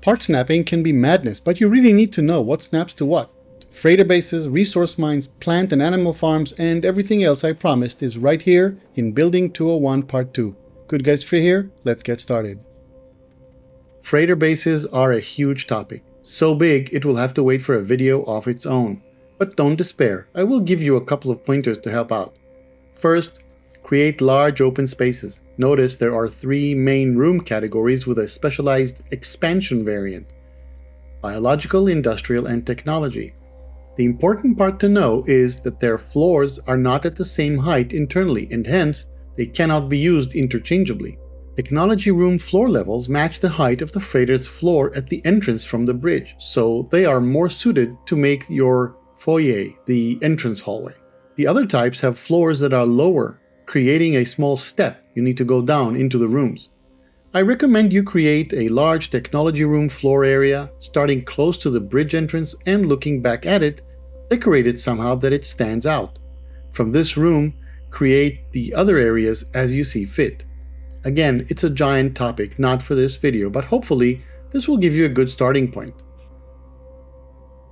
Part snapping can be madness, but you really need to know what snaps to what. Freighter bases, resource mines, plant and animal farms, and everything else I promised is right here in Building 201 Part 2. Good Guys Free here, let's get started. Freighter bases are a huge topic. So big it will have to wait for a video of its own. But don't despair, I will give you a couple of pointers to help out. First, create large open spaces. Notice there are 3 main room categories with a specialized expansion variant: biological, industrial, and technology. The important part to know is that their floors are not at the same height internally, and hence they cannot be used interchangeably. Technology room floor levels match the height of the freighter's floor at the entrance from the bridge, so they are more suited to make your foyer, the entrance hallway. The other types have floors that are lower, creating a small step you need to go down into the rooms. I recommend you create a large technology room floor area, starting close to the bridge entrance and looking back at it, decorate it somehow that it stands out. From this room, create the other areas as you see fit. Again, it's a giant topic, not for this video, but hopefully this will give you a good starting point.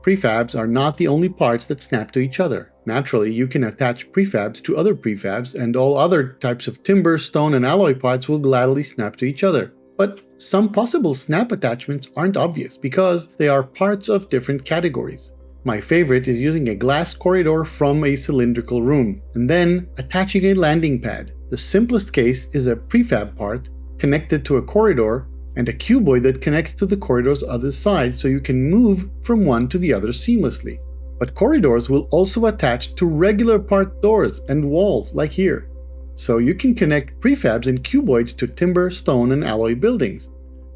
Prefabs are not the only parts that snap to each other. Naturally, you can attach prefabs to other prefabs, and all other types of timber, stone, and alloy parts will gladly snap to each other. But some possible snap attachments aren't obvious because they are parts of different categories. My favorite is using a glass corridor from a cylindrical room, and then attaching a landing pad. The simplest case is a prefab part connected to a corridor and a cuboid that connects to the corridor's other side so you can move from one to the other seamlessly. But corridors will also attach to regular part doors and walls like here. So you can connect prefabs and cuboids to timber, stone, and alloy buildings.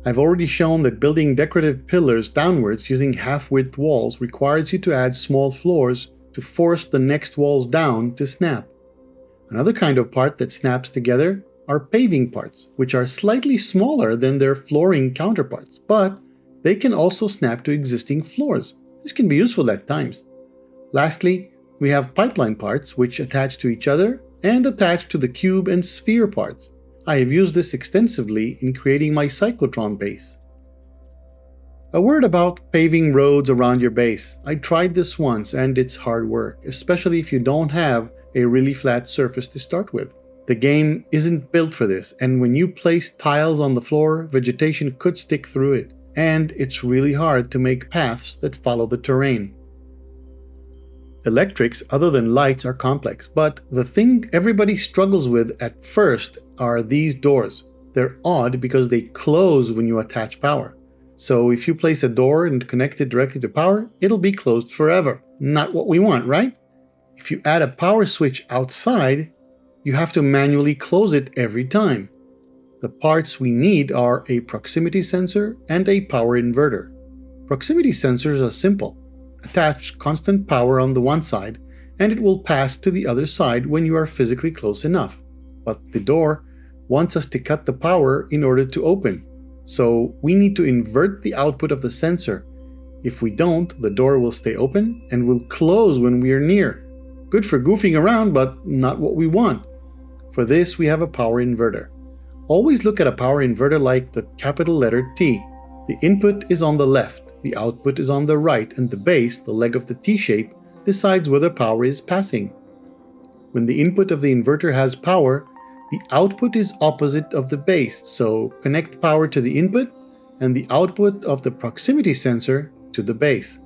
I've already shown that building decorative pillars downwards using half-width walls requires you to add small floors to force the next walls down to snap. Another kind of part that snaps together are paving parts, which are slightly smaller than their flooring counterparts, but they can also snap to existing floors. This can be useful at times. Lastly, we have pipeline parts which attach to each other and attach to the cube and sphere parts. I have used this extensively in creating my cyclotron base. A word about paving roads around your base. I tried this once and it's hard work, especially if you don't have a really flat surface to start with. The game isn't built for this, and when you place tiles on the floor, vegetation could stick through it, and it's really hard to make paths that follow the terrain. Electrics other than lights are complex, but the thing everybody struggles with at first are these doors. They're odd because they close when you attach power. So if you place a door and connect it directly to power, it'll be closed forever. Not what we want, right? If you add a power switch outside, you have to manually close it every time. The parts we need are a proximity sensor and a power inverter. Proximity sensors are simple. Attach constant power on the one side, and it will pass to the other side when you are physically close enough. But the door wants us to cut the power in order to open. So we need to invert the output of the sensor. If we don't, the door will stay open and will close when we are near. Good for goofing around, but not what we want. For this, we have a power inverter. Always look at a power inverter like the capital letter T. The input is on the left, the output is on the right, and the base, the leg of the T shape, decides whether power is passing. When the input of the inverter has power, the output is opposite of the base, so connect power to the input and the output of the proximity sensor to the base.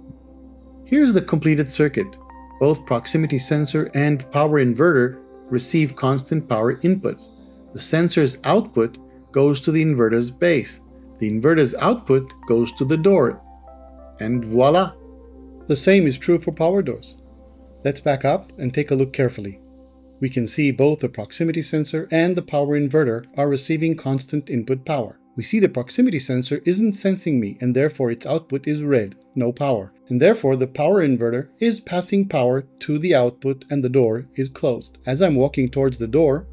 Here's the completed circuit. Both proximity sensor and power inverter receive constant power inputs. The sensor's output goes to the inverter's base. The inverter's output goes to the door. And voila! The same is true for power doors. Let's back up and take a look carefully. We can see both the proximity sensor and the power inverter are receiving constant input power. We see the proximity sensor isn't sensing me, and therefore its output is red, no power. And therefore the power inverter is passing power to the output and the door is closed. As I'm walking towards the door,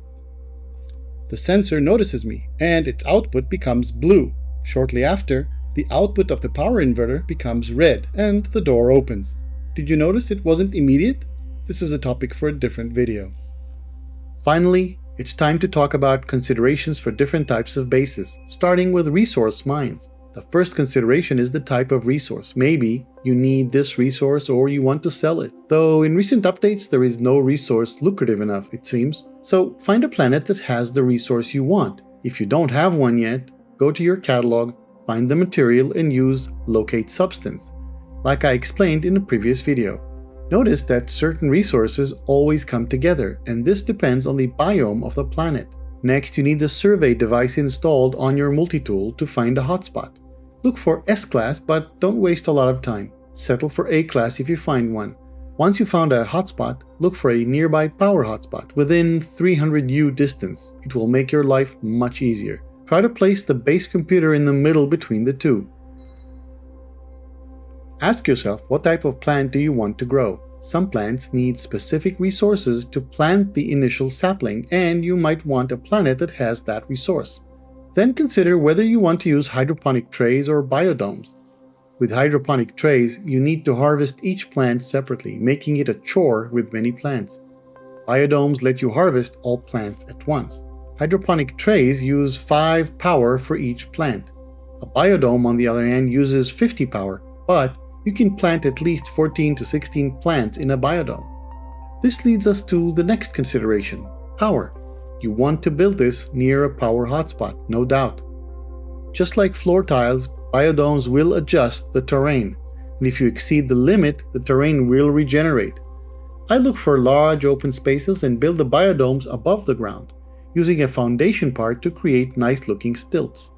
the sensor notices me and its output becomes blue. Shortly after, the output of the power inverter becomes red and the door opens. Did you notice it wasn't immediate? This is a topic for a different video. Finally, it's time to talk about considerations for different types of bases, starting with resource mines. The first consideration is the type of resource. Maybe you need this resource or you want to sell it. Though in recent updates there is no resource lucrative enough, it seems. So find a planet that has the resource you want. If you don't have one yet, go to your catalog, find the material and use Locate Substance, like I explained in a previous video. Notice that certain resources always come together, and this depends on the biome of the planet. Next, you need the survey device installed on your multi-tool to find a hotspot. Look for S-Class, but don't waste a lot of time. Settle for A-Class if you find one. Once you found a hotspot, look for a nearby power hotspot within 300 U distance. It will make your life much easier. Try to place the base computer in the middle between the two. Ask yourself, what type of plant do you want to grow? Some plants need specific resources to plant the initial sapling, and you might want a planet that has that resource. Then consider whether you want to use hydroponic trays or biodomes. With hydroponic trays, you need to harvest each plant separately, making it a chore with many plants. Biodomes let you harvest all plants at once. Hydroponic trays use 5 power for each plant. A biodome, on the other hand, uses 50 power, but you can plant at least 14 to 16 plants in a biodome. This leads us to the next consideration: power. You want to build this near a power hotspot, no doubt. Just like floor tiles, biodomes will adjust the terrain, and if you exceed the limit, the terrain will regenerate. I look for large open spaces and build the biodomes above the ground, using a foundation part to create nice-looking stilts.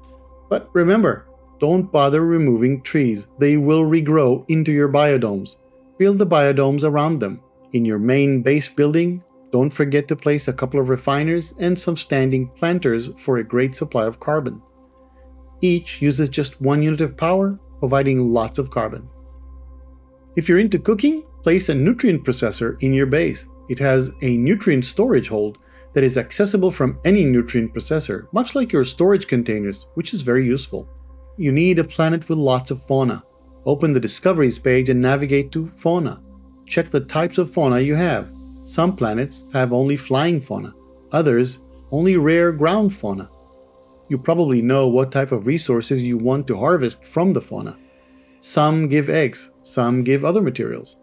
But remember, don't bother removing trees. They will regrow into your biodomes. Build the biodomes around them. In your main base building, don't forget to place a couple of refiners and some standing planters for a great supply of carbon. Each uses just 1 unit of power, providing lots of carbon. If you're into cooking, place a nutrient processor in your base. It has a nutrient storage hold that is accessible from any nutrient processor, much like your storage containers, which is very useful. You need a planet with lots of fauna. Open the Discoveries page and navigate to Fauna. Check the types of fauna you have. Some planets have only flying fauna, others only rare ground fauna. You probably know what type of resources you want to harvest from the fauna. Some give eggs, some give other materials.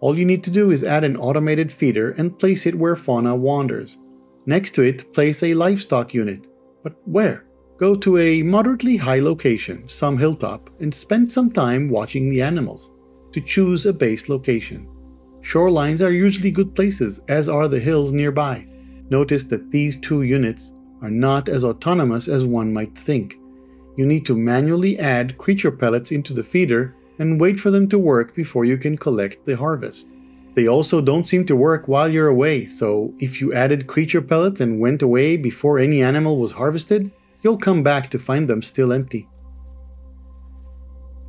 All you need to do is add an automated feeder and place it where fauna wanders. Next to it, place a livestock unit. But where? Go to a moderately high location, some hilltop, and spend some time watching the animals to choose a base location. Shorelines are usually good places, as are the hills nearby. Notice that these 2 units are not as autonomous as one might think. You need to manually add creature pellets into the feeder and wait for them to work before you can collect the harvest. They also don't seem to work while you're away, so if you added creature pellets and went away before any animal was harvested, you'll come back to find them still empty.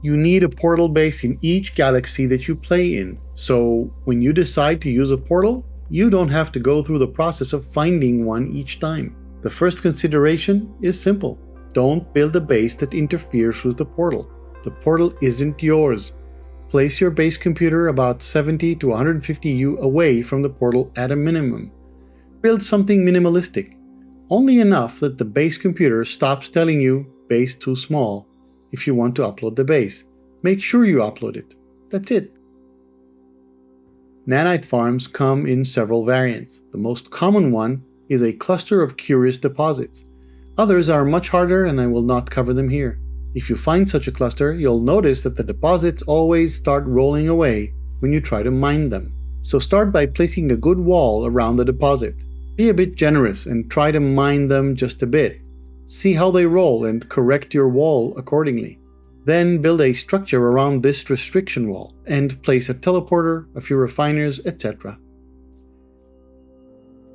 You need a portal base in each galaxy that you play in, so when you decide to use a portal, you don't have to go through the process of finding one each time. The first consideration is simple. Don't build a base that interferes with the portal. The portal isn't yours. Place your base computer about 70 to 150 U away from the portal at a minimum. Build something minimalistic, only enough that the base computer stops telling you base too small. If you want to upload the base, make sure you upload it. That's it. Nanite farms come in several variants. The most common one is a cluster of curious deposits. Others are much harder and I will not cover them here. If you find such a cluster, you'll notice that the deposits always start rolling away when you try to mine them. So start by placing a good wall around the deposit. Be a bit generous and try to mine them just a bit. See how they roll and correct your wall accordingly. Then build a structure around this restriction wall and place a teleporter, a few refiners, etc.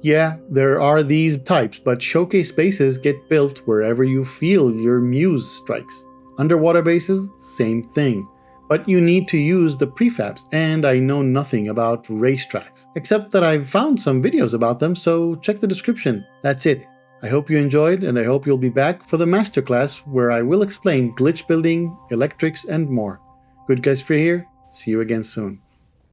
Yeah, there are these types, but showcase bases get built wherever you feel your muse strikes. Underwater bases, same thing. But you need to use the prefabs, and I know nothing about racetracks, except that I've found some videos about them, so check the description. That's it. I hope you enjoyed, and I hope you'll be back for the masterclass where I will explain glitch building, electrics, and more. GoodGuysFree here. See you again soon.